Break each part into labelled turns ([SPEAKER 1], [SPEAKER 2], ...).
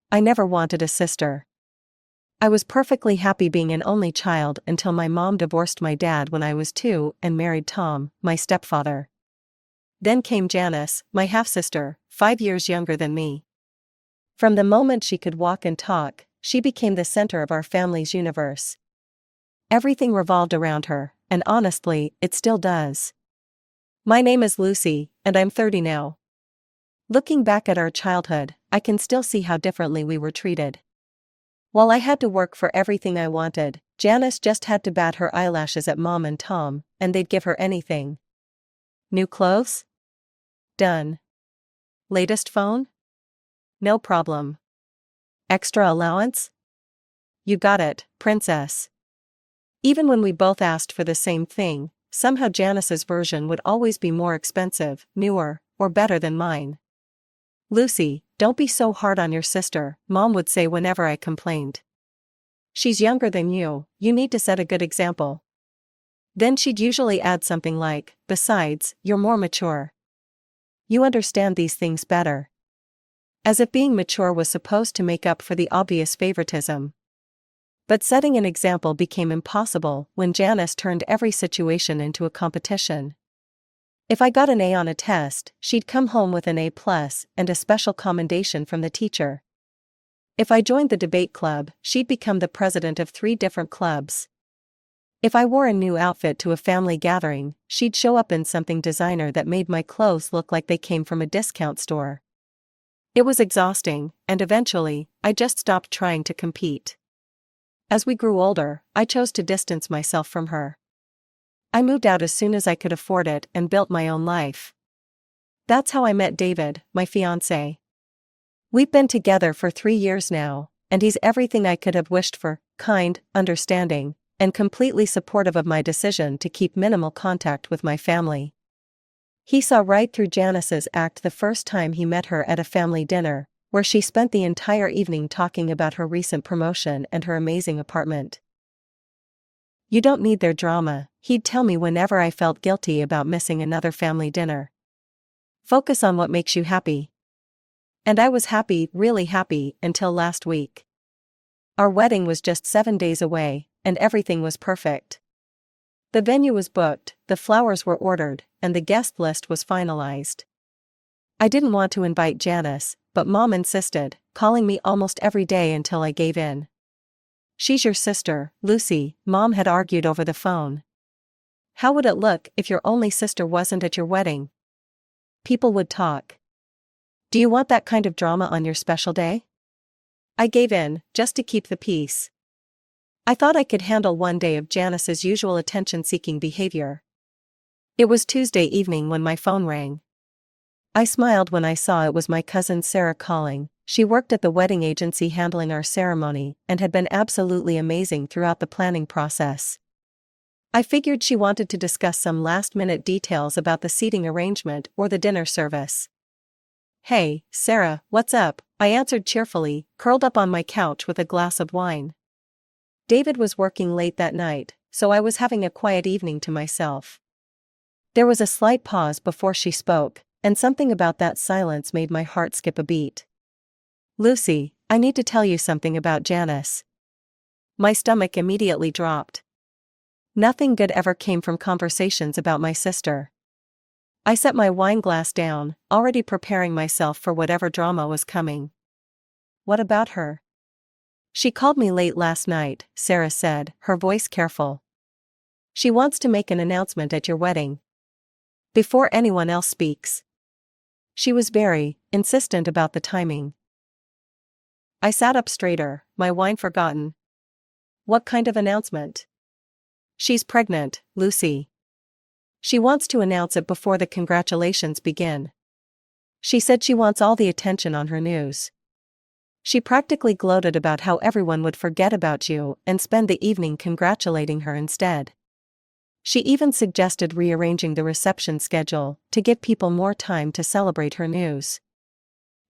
[SPEAKER 1] I never wanted a sister. I was perfectly happy being an only child until my mom divorced my dad when I was 2 and married Tom, my stepfather. Then came Janice, my half-sister, 5 years younger than me. From the moment she could walk and talk, she became the center of our family's universe. Everything revolved around her, and honestly, it still does. My name is Lucy, and I'm 30 now. Looking back at our childhood, I can still see how differently we were treated. While I had to work for everything I wanted, Janice just had to bat her eyelashes at Mom and Tom, and they'd give her anything. New clothes? Done. Latest phone? No problem. Extra allowance? You got it, princess. Even when we both asked for the same thing, somehow Janice's version would always be more expensive, newer, or better than mine. Lucy, don't be so hard on your sister, Mom would say whenever I complained. She's younger than you, you need to set a good example. Then she'd usually add something like, besides, you're more mature. You understand these things better. As if being mature was supposed to make up for the obvious favoritism. But setting an example became impossible when Janice turned every situation into a competition. If I got an A on a test, she'd come home with an A+ and a special commendation from the teacher. If I joined the debate club, she'd become the president of 3 different clubs. If I wore a new outfit to a family gathering, she'd show up in something designer that made my clothes look like they came from a discount store. It was exhausting, and eventually, I just stopped trying to compete. As we grew older, I chose to distance myself from her. I moved out as soon as I could afford it and built my own life. That's how I met David, my fiancé. We've been together for 3 years now, and he's everything I could have wished for, kind, understanding, and completely supportive of my decision to keep minimal contact with my family. He saw right through Janice's act the first time he met her at a family dinner, where she spent the entire evening talking about her recent promotion and her amazing apartment. You don't need their drama, he'd tell me whenever I felt guilty about missing another family dinner. Focus on what makes you happy. And I was happy, really happy, until last week. Our wedding was just 7 days away, and everything was perfect. The venue was booked, the flowers were ordered, and the guest list was finalized. I didn't want to invite Janice, but Mom insisted, calling me almost every day until I gave in. She's your sister, Lucy, Mom had argued over the phone. How would it look if your only sister wasn't at your wedding? People would talk. Do you want that kind of drama on your special day? I gave in, just to keep the peace. I thought I could handle one day of Janice's usual attention-seeking behavior. It was Tuesday evening when my phone rang. I smiled when I saw it was my cousin Sarah calling. She worked at the wedding agency handling our ceremony and had been absolutely amazing throughout the planning process. I figured she wanted to discuss some last-minute details about the seating arrangement or the dinner service. Hey, Sarah, what's up? I answered cheerfully, curled up on my couch with a glass of wine. David was working late that night, so I was having a quiet evening to myself. There was a slight pause before she spoke, and something about that silence made my heart skip a beat. Lucy, I need to tell you something about Janice. My stomach immediately dropped. Nothing good ever came from conversations about my sister. I set my wine glass down, already preparing myself for whatever drama was coming. What about her? She called me late last night, Sarah said, her voice careful. She wants to make an announcement at your wedding. Before anyone else speaks. She was very insistent about the timing. I sat up straighter, my wine forgotten. What kind of announcement? She's pregnant, Lucy. She wants to announce it before the congratulations begin. She said she wants all the attention on her news. She practically gloated about how everyone would forget about you and spend the evening congratulating her instead. She even suggested rearranging the reception schedule to give people more time to celebrate her news.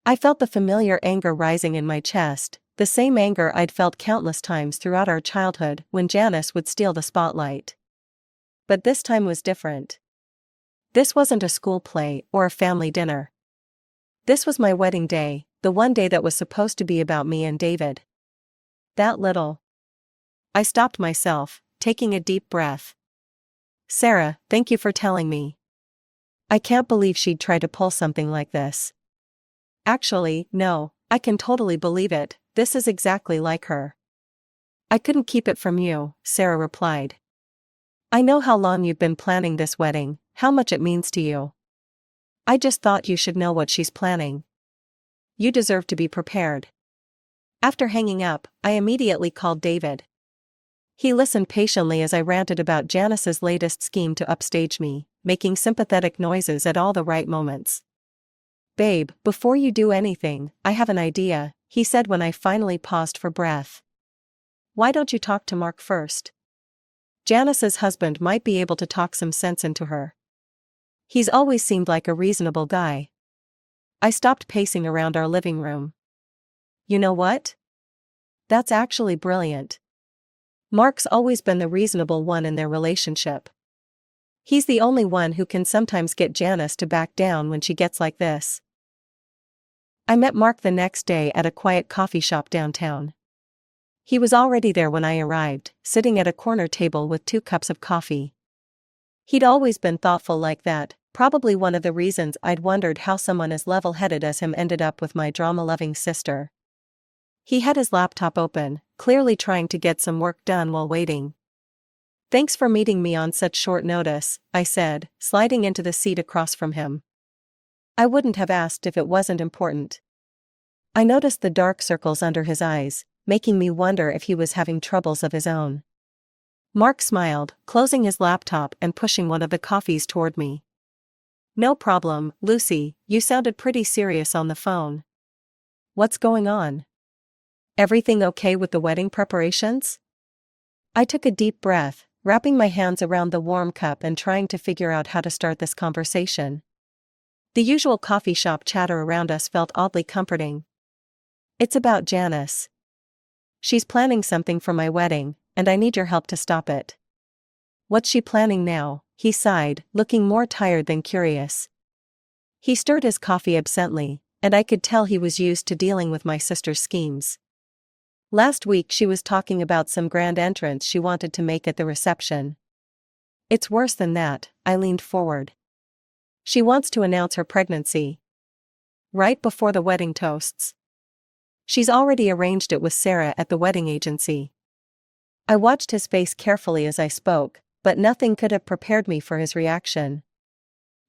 [SPEAKER 1] I felt the familiar anger rising in my chest, the same anger I'd felt countless times throughout our childhood when Janice would steal the spotlight. But this time was different. This wasn't a school play or a family dinner. This was my wedding day, the one day that was supposed to be about me and David. That little. I stopped myself, taking a deep breath. Sarah, thank you for telling me. I can't believe she'd try to pull something like this. Actually, no, I can totally believe it, this is exactly like her. I couldn't keep it from you, Sarah replied. I know how long you've been planning this wedding, how much it means to you. I just thought you should know what she's planning. You deserve to be prepared. After hanging up, I immediately called David. He listened patiently as I ranted about Janice's latest scheme to upstage me, making sympathetic noises at all the right moments. Babe, before you do anything, I have an idea, he said when I finally paused for breath. Why don't you talk to Mark first? Janice's husband might be able to talk some sense into her. He's always seemed like a reasonable guy. I stopped pacing around our living room. You know what? That's actually brilliant. Mark's always been the reasonable one in their relationship. He's the only one who can sometimes get Janice to back down when she gets like this. I met Mark the next day at a quiet coffee shop downtown. He was already there when I arrived, sitting at a corner table with 2 cups of coffee. He'd always been thoughtful like that, probably one of the reasons I'd wondered how someone as level-headed as him ended up with my drama-loving sister. He had his laptop open, clearly trying to get some work done while waiting. Thanks for meeting me on such short notice, I said, sliding into the seat across from him. I wouldn't have asked if it wasn't important. I noticed the dark circles under his eyes, making me wonder if he was having troubles of his own. Mark smiled, closing his laptop and pushing one of the coffees toward me. No problem, Lucy, you sounded pretty serious on the phone. What's going on? Everything okay with the wedding preparations? I took a deep breath, wrapping my hands around the warm cup and trying to figure out how to start this conversation. The usual coffee shop chatter around us felt oddly comforting. It's about Janice. She's planning something for my wedding, and I need your help to stop it. What's she planning now? He sighed, looking more tired than curious. He stirred his coffee absently, and I could tell he was used to dealing with my sister's schemes. Last week she was talking about some grand entrance she wanted to make at the reception. It's worse than that, I leaned forward. She wants to announce her pregnancy. Right before the wedding toasts. She's already arranged it with Sarah at the wedding agency. I watched his face carefully as I spoke, but nothing could have prepared me for his reaction.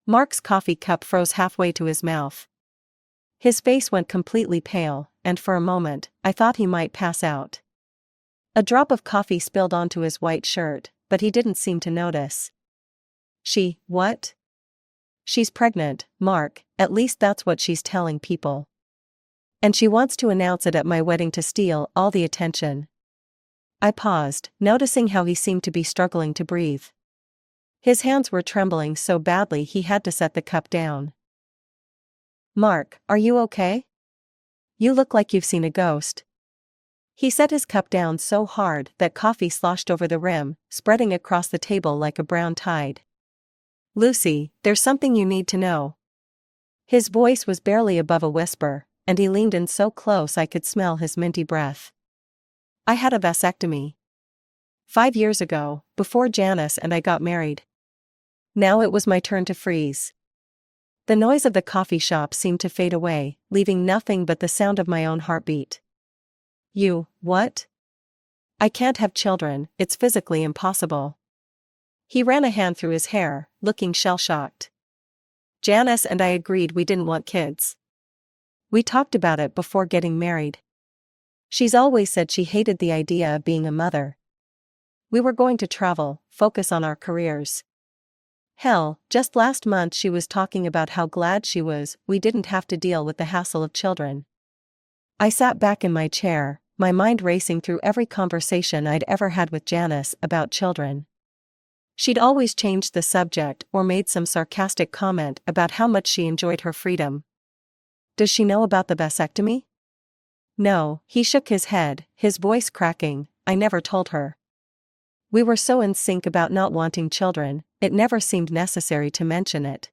[SPEAKER 1] Mark's coffee cup froze halfway to his mouth. His face went completely pale, and for a moment, I thought he might pass out. A drop of coffee spilled onto his white shirt, but he didn't seem to notice. What? She's pregnant, Mark, at least that's what she's telling people. And she wants to announce it at my wedding to steal all the attention. I paused, noticing how he seemed to be struggling to breathe. His hands were trembling so badly he had to set the cup down. Mark, are you okay? You look like you've seen a ghost. He set his cup down so hard that coffee sloshed over the rim, spreading across the table like a brown tide. Lucy, there's something you need to know. His voice was barely above a whisper, and he leaned in so close I could smell his minty breath. I had a vasectomy. 5 years ago, before Janice and I got married. Now it was my turn to freeze. The noise of the coffee shop seemed to fade away, leaving nothing but the sound of my own heartbeat. What? I can't have children, it's physically impossible. He ran a hand through his hair, looking shell-shocked. Janice and I agreed we didn't want kids. We talked about it before getting married. She's always said she hated the idea of being a mother. We were going to travel, focus on our careers. Hell, just last month she was talking about how glad she was we didn't have to deal with the hassle of children. I sat back in my chair, my mind racing through every conversation I'd ever had with Janice about children. She'd always changed the subject or made some sarcastic comment about how much she enjoyed her freedom. Does she know about the vasectomy? No, he shook his head, his voice cracking. I never told her. We were so in sync about not wanting children, it never seemed necessary to mention it.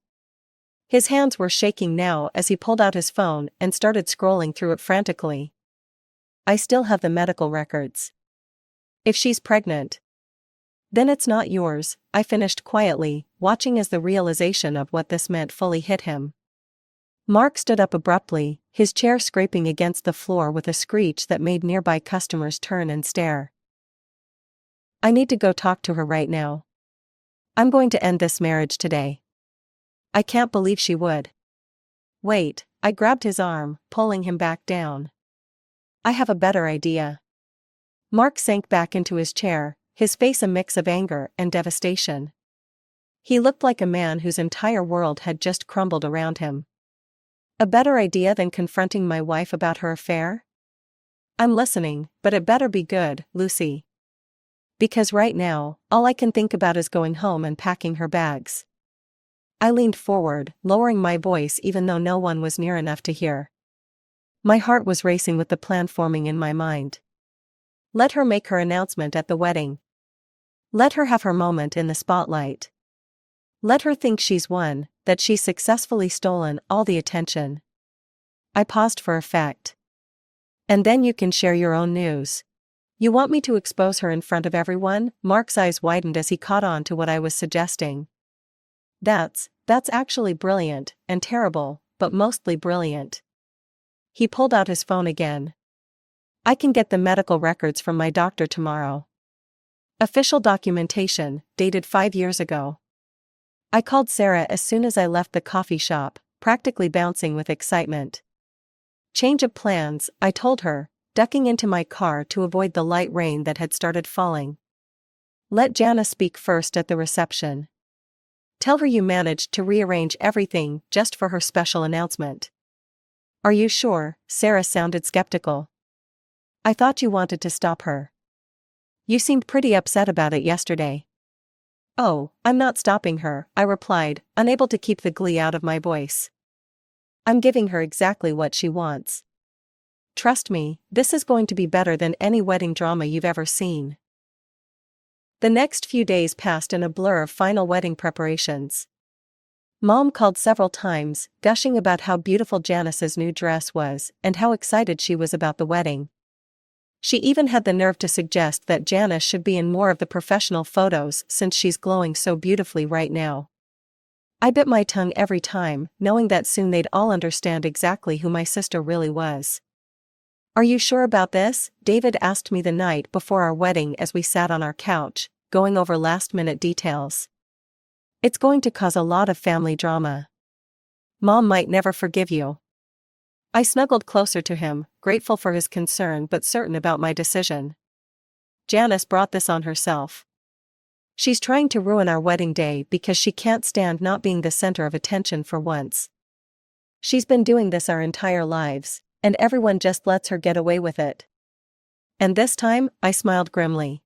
[SPEAKER 1] His hands were shaking now as he pulled out his phone and started scrolling through it frantically. I still have the medical records. If she's pregnant, then it's not yours, I finished quietly, watching as the realization of what this meant fully hit him. Mark stood up abruptly, his chair scraping against the floor with a screech that made nearby customers turn and stare. I need to go talk to her right now. I'm going to end this marriage today. I can't believe she would. Wait, I grabbed his arm, pulling him back down. I have a better idea. Mark sank back into his chair, his face a mix of anger and devastation. He looked like a man whose entire world had just crumbled around him. A better idea than confronting my wife about her affair? I'm listening, but it better be good, Lucy. Because right now, all I can think about is going home and packing her bags. I leaned forward, lowering my voice even though no one was near enough to hear. My heart was racing with the plan forming in my mind. Let her make her announcement at the wedding. Let her have her moment in the spotlight. Let her think she's won, that she's successfully stolen all the attention. I paused for effect. And then you can share your own news. You want me to expose her in front of everyone? Mark's eyes widened as he caught on to what I was suggesting. That's actually brilliant, and terrible, but mostly brilliant. He pulled out his phone again. I can get the medical records from my doctor tomorrow. Official documentation, dated 5 years ago. I called Sarah as soon as I left the coffee shop, practically bouncing with excitement. Change of plans, I told her, ducking into my car to avoid the light rain that had started falling. Let Jana speak first at the reception. Tell her you managed to rearrange everything just for her special announcement. Are you sure? Sarah sounded skeptical. I thought you wanted to stop her. You seemed pretty upset about it yesterday. Oh, I'm not stopping her, I replied, unable to keep the glee out of my voice. I'm giving her exactly what she wants. Trust me, this is going to be better than any wedding drama you've ever seen. The next few days passed in a blur of final wedding preparations. Mom called several times, gushing about how beautiful Janice's new dress was and how excited she was about the wedding. She even had the nerve to suggest that Janice should be in more of the professional photos since she's glowing so beautifully right now. I bit my tongue every time, knowing that soon they'd all understand exactly who my sister really was. Are you sure about this? David asked me the night before our wedding as we sat on our couch, going over last-minute details. It's going to cause a lot of family drama. Mom might never forgive you. I snuggled closer to him, grateful for his concern but certain about my decision. Janice brought this on herself. She's trying to ruin our wedding day because she can't stand not being the center of attention for once. She's been doing this our entire lives, and everyone just lets her get away with it. And this time, I smiled grimly.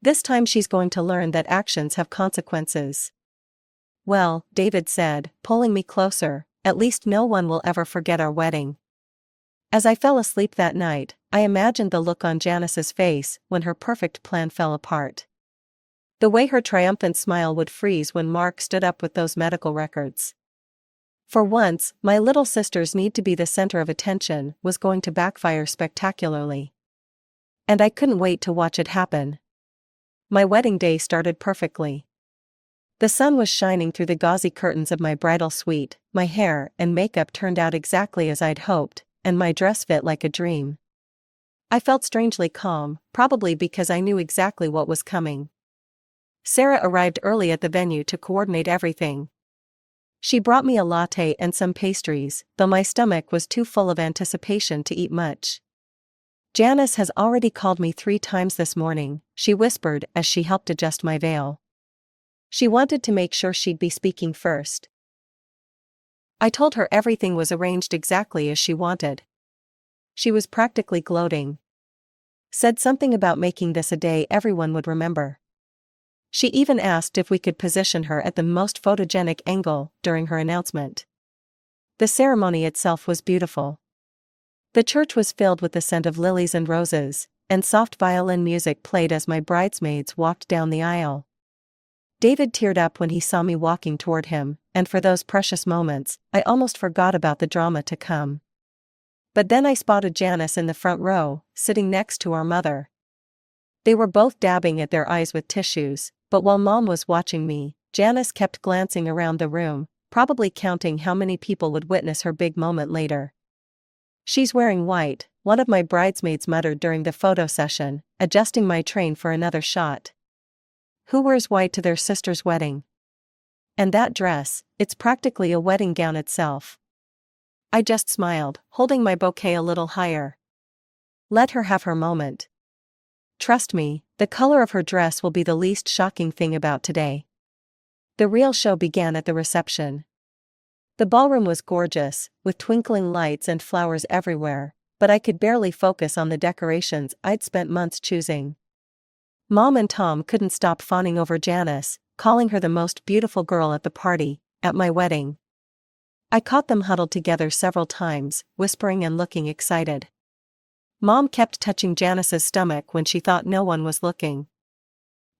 [SPEAKER 1] This time she's going to learn that actions have consequences. Well, David said, pulling me closer, at least no one will ever forget our wedding. As I fell asleep that night, I imagined the look on Janice's face when her perfect plan fell apart. The way her triumphant smile would freeze when Mark stood up with those medical records. For once, my little sister's need to be the center of attention was going to backfire spectacularly. And I couldn't wait to watch it happen. My wedding day started perfectly. The sun was shining through the gauzy curtains of my bridal suite, my hair and makeup turned out exactly as I'd hoped, and my dress fit like a dream. I felt strangely calm, probably because I knew exactly what was coming. Sarah arrived early at the venue to coordinate everything. She brought me a latte and some pastries, though my stomach was too full of anticipation to eat much. Janice has already called me 3 times this morning, she whispered as she helped adjust my veil. She wanted to make sure she'd be speaking first. I told her everything was arranged exactly as she wanted. She was practically gloating. Said something about making this a day everyone would remember. She even asked if we could position her at the most photogenic angle during her announcement. The ceremony itself was beautiful. The church was filled with the scent of lilies and roses, and soft violin music played as my bridesmaids walked down the aisle. David teared up when he saw me walking toward him, and for those precious moments, I almost forgot about the drama to come. But then I spotted Janice in the front row, sitting next to our mother. They were both dabbing at their eyes with tissues, but while Mom was watching me, Janice kept glancing around the room, probably counting how many people would witness her big moment later. "She's wearing white," one of my bridesmaids muttered during the photo session, adjusting my train for another shot. Who wears white to their sister's wedding? And that dress, it's practically a wedding gown itself. I just smiled, holding my bouquet a little higher. Let her have her moment. Trust me, the color of her dress will be the least shocking thing about today. The real show began at the reception. The ballroom was gorgeous, with twinkling lights and flowers everywhere, but I could barely focus on the decorations I'd spent months choosing. Mom and Tom couldn't stop fawning over Janice, calling her the most beautiful girl at the party, at my wedding. I caught them huddled together several times, whispering and looking excited. Mom kept touching Janice's stomach when she thought no one was looking.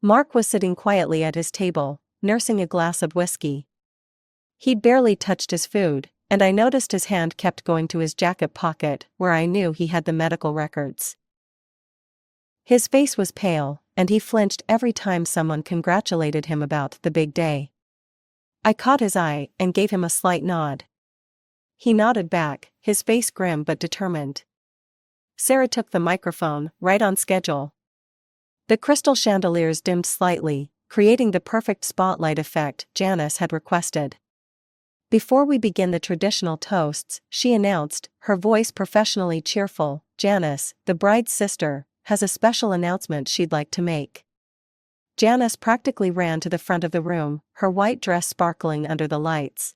[SPEAKER 1] Mark was sitting quietly at his table, nursing a glass of whiskey. He'd barely touched his food, and I noticed his hand kept going to his jacket pocket, where I knew he had the medical records. His face was pale, and he flinched every time someone congratulated him about the big day. I caught his eye and gave him a slight nod. He nodded back, his face grim but determined. Sarah took the microphone, right on schedule. The crystal chandeliers dimmed slightly, creating the perfect spotlight effect Janice had requested. Before we begin the traditional toasts, she announced, her voice professionally cheerful, "Janice, the bride's sister, has a special announcement she'd like to make." Janice practically ran to the front of the room, her white dress sparkling under the lights.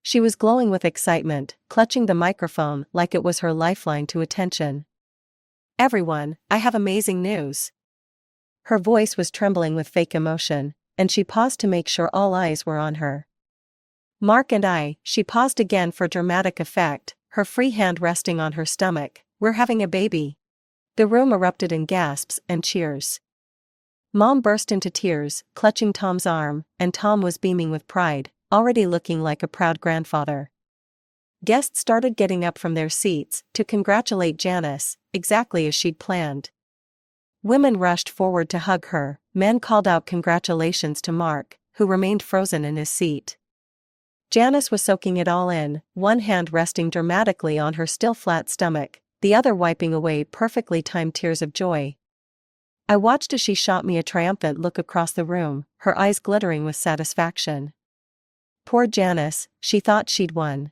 [SPEAKER 1] She was glowing with excitement, clutching the microphone like it was her lifeline to attention. "Everyone, I have amazing news." Her voice was trembling with fake emotion, and she paused to make sure all eyes were on her. Mark and I, she paused again for dramatic effect, her free hand resting on her stomach, "We're having a baby." The room erupted in gasps and cheers. Mom burst into tears, clutching Tom's arm, and Tom was beaming with pride, already looking like a proud grandfather. Guests started getting up from their seats to congratulate Janice, exactly as she'd planned. Women rushed forward to hug her, men called out congratulations to Mark, who remained frozen in his seat. Janice was soaking it all in, one hand resting dramatically on her still flat stomach, the other wiping away perfectly timed tears of joy. I watched as she shot me a triumphant look across the room, her eyes glittering with satisfaction. Poor Janice, she thought she'd won.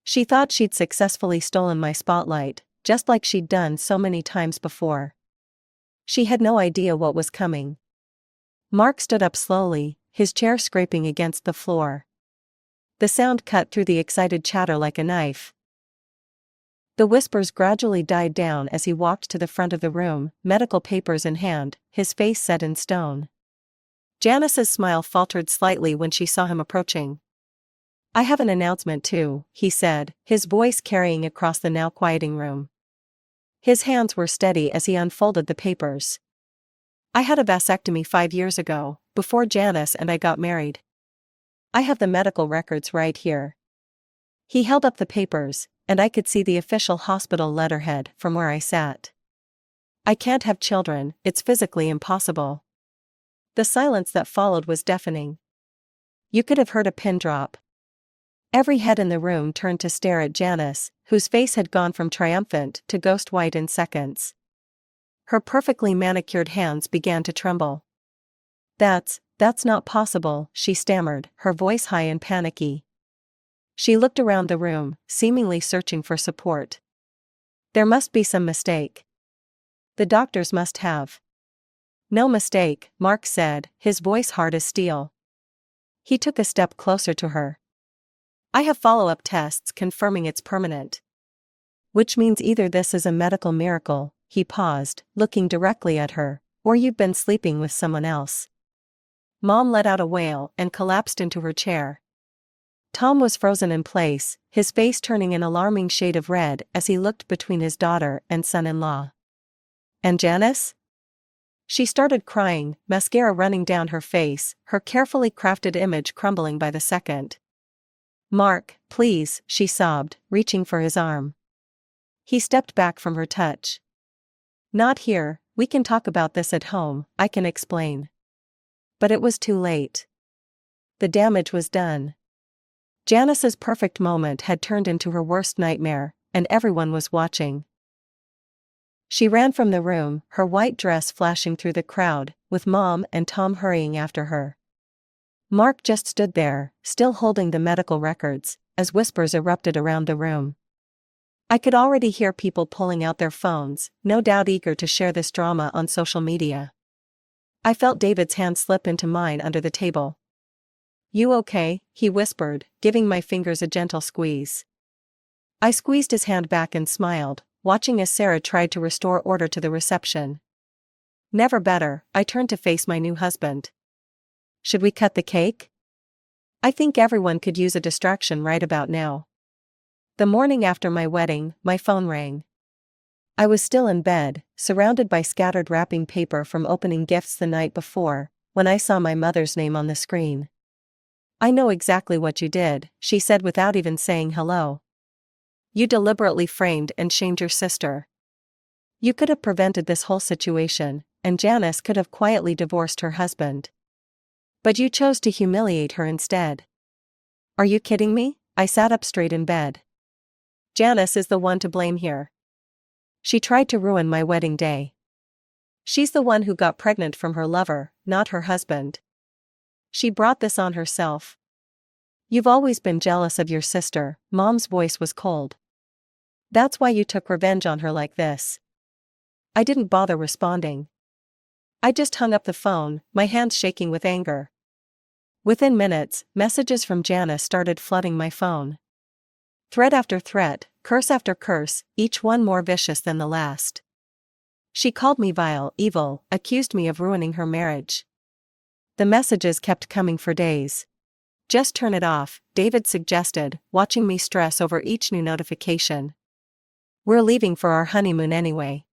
[SPEAKER 1] She thought she'd successfully stolen my spotlight, just like she'd done so many times before. She had no idea what was coming. Mark stood up slowly, his chair scraping against the floor. The sound cut through the excited chatter like a knife. The whispers gradually died down as he walked to the front of the room, medical papers in hand, his face set in stone. Janice's smile faltered slightly when she saw him approaching. "I have an announcement too," he said, his voice carrying across the now quieting room. His hands were steady as he unfolded the papers. "I had a vasectomy 5 years ago, before Janice and I got married. I have the medical records right here." He held up the papers, and I could see the official hospital letterhead from where I sat. "I can't have children, it's physically impossible." The silence that followed was deafening. You could have heard a pin drop. Every head in the room turned to stare at Janice, whose face had gone from triumphant to ghost white in seconds. Her perfectly manicured hands began to tremble. That's not possible," she stammered, her voice high and panicky. She looked around the room, seemingly searching for support. "There must be some mistake. The doctors must have." "No mistake," Mark said, his voice hard as steel. He took a step closer to her. "I have follow-up tests confirming it's permanent." "Which means either this is a medical miracle," he paused, looking directly at her, "or you've been sleeping with someone else." Mom let out a wail and collapsed into her chair. Tom was frozen in place, his face turning an alarming shade of red as he looked between his daughter and son-in-law. "And Janice?" She started crying, mascara running down her face, her carefully crafted image crumbling by the second. "Mark, please," she sobbed, reaching for his arm. He stepped back from her touch. "Not here, we can talk about this at home, I can explain." But it was too late. The damage was done. Janice's perfect moment had turned into her worst nightmare, and everyone was watching. She ran from the room, her white dress flashing through the crowd, with Mom and Tom hurrying after her. Mark just stood there, still holding the medical records, as whispers erupted around the room. I could already hear people pulling out their phones, no doubt eager to share this drama on social media. I felt David's hand slip into mine under the table. "You okay?" he whispered, giving my fingers a gentle squeeze. I squeezed his hand back and smiled, watching as Sarah tried to restore order to the reception. Never better, I turned to face my new husband. "Should we cut the cake? I think everyone could use a distraction right about now." The morning after my wedding, my phone rang. I was still in bed, surrounded by scattered wrapping paper from opening gifts the night before, when I saw my mother's name on the screen. "I know exactly what you did," she said without even saying hello. "You deliberately framed and shamed your sister. You could have prevented this whole situation, and Janice could have quietly divorced her husband. But you chose to humiliate her instead." "Are you kidding me?" I sat up straight in bed. "Janice is the one to blame here. She tried to ruin my wedding day. She's the one who got pregnant from her lover, not her husband. She brought this on herself. You've always been jealous of your sister." Mom's voice was cold. "That's why you took revenge on her like this." I didn't bother responding. I just hung up the phone, my hands shaking with anger. Within minutes, messages from Janice started flooding my phone. Threat after threat, curse after curse, each one more vicious than the last. She called me vile, evil, accused me of ruining her marriage. The messages kept coming for days. "Just turn it off," David suggested, watching me stress over each new notification. "We're leaving for our honeymoon anyway."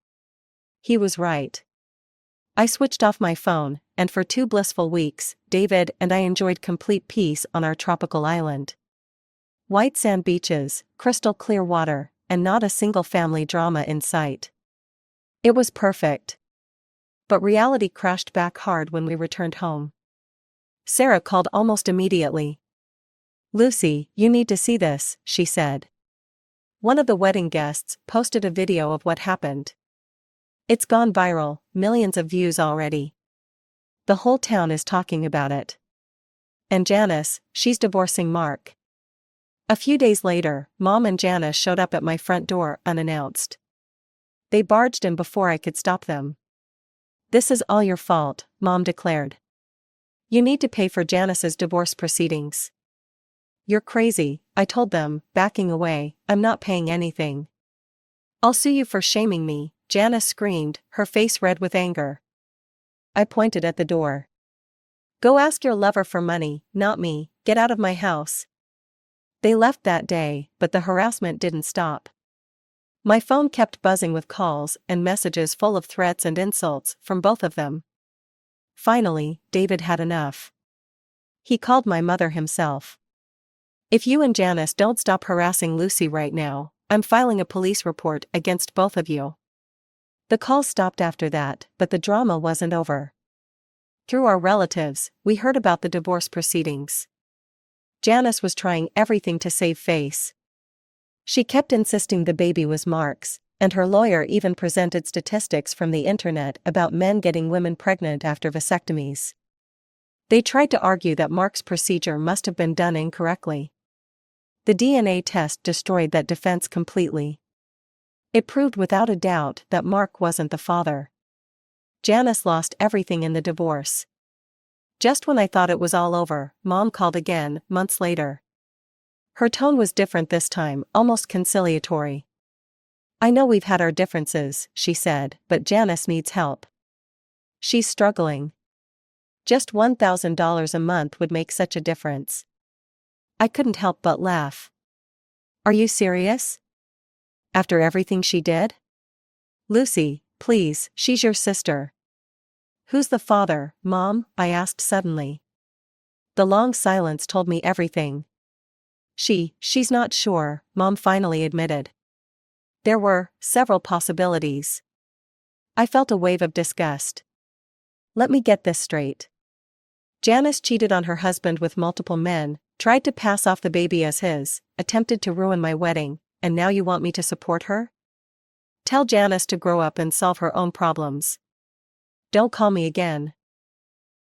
[SPEAKER 1] He was right. I switched off my phone, and for 2 blissful weeks, David and I enjoyed complete peace on our tropical island. White sand beaches, crystal clear water, and not a single family drama in sight. It was perfect. But reality crashed back hard when we returned home. Sarah called almost immediately. "Lucy, you need to see this," she said. "One of the wedding guests posted a video of what happened. It's gone viral, millions of views already. The whole town is talking about it. And Janice, she's divorcing Mark." A few days later, Mom and Janice showed up at my front door unannounced. They barged in before I could stop them. "This is all your fault," Mom declared. "You need to pay for Janice's divorce proceedings." "You're crazy," I told them, backing away. "I'm not paying anything." "I'll sue you for shaming me," Janice screamed, her face red with anger. I pointed at the door. "Go ask your lover for money, not me. Get out of my house." They left that day, but the harassment didn't stop. My phone kept buzzing with calls and messages full of threats and insults from both of them. Finally, David had enough. He called my mother himself. "If you and Janice don't stop harassing Lucy right now, I'm filing a police report against both of you." The calls stopped after that, but the drama wasn't over. Through our relatives, we heard about the divorce proceedings. Janice was trying everything to save face. She kept insisting the baby was Mark's, and her lawyer even presented statistics from the internet about men getting women pregnant after vasectomies. They tried to argue that Mark's procedure must have been done incorrectly. The DNA test destroyed that defense completely. It proved without a doubt that Mark wasn't the father. Janice lost everything in the divorce. Just when I thought it was all over, Mom called again, months later. Her tone was different this time, almost conciliatory. "I know we've had our differences," she said, "but Janice needs help. She's struggling. Just $1,000 a month would make such a difference." I couldn't help but laugh. "Are you serious? After everything she did?" "Lucy, please, she's your sister. Who's the father, Mom? I asked suddenly. The long silence told me everything. She's not sure, Mom finally admitted. There were several possibilities. I felt a wave of disgust. Let me get this straight. Janice cheated on her husband with multiple men, tried to pass off the baby as his, attempted to ruin my wedding, and now you want me to support her? Tell Janice to grow up and solve her own problems. Don't call me again.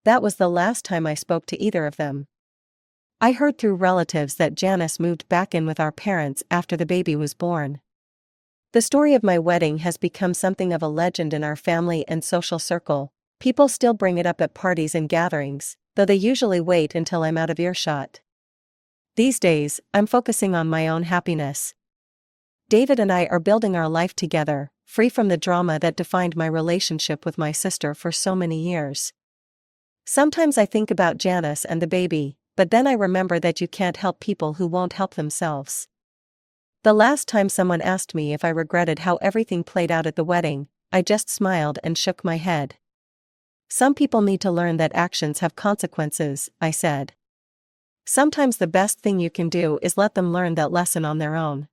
[SPEAKER 1] That was the last time I spoke to either of them. I heard through relatives that Janice moved back in with our parents after the baby was born. The story of my wedding has become something of a legend in our family and social circle. People still bring it up at parties and gatherings, though they usually wait until I'm out of earshot. These days, I'm focusing on my own happiness. David and I are building our life together, free from the drama that defined my relationship with my sister for so many years. Sometimes I think about Janice and the baby, but then I remember that you can't help people who won't help themselves. The last time someone asked me if I regretted how everything played out at the wedding, I just smiled and shook my head. Some people need to learn that actions have consequences, I said. Sometimes the best thing you can do is let them learn that lesson on their own.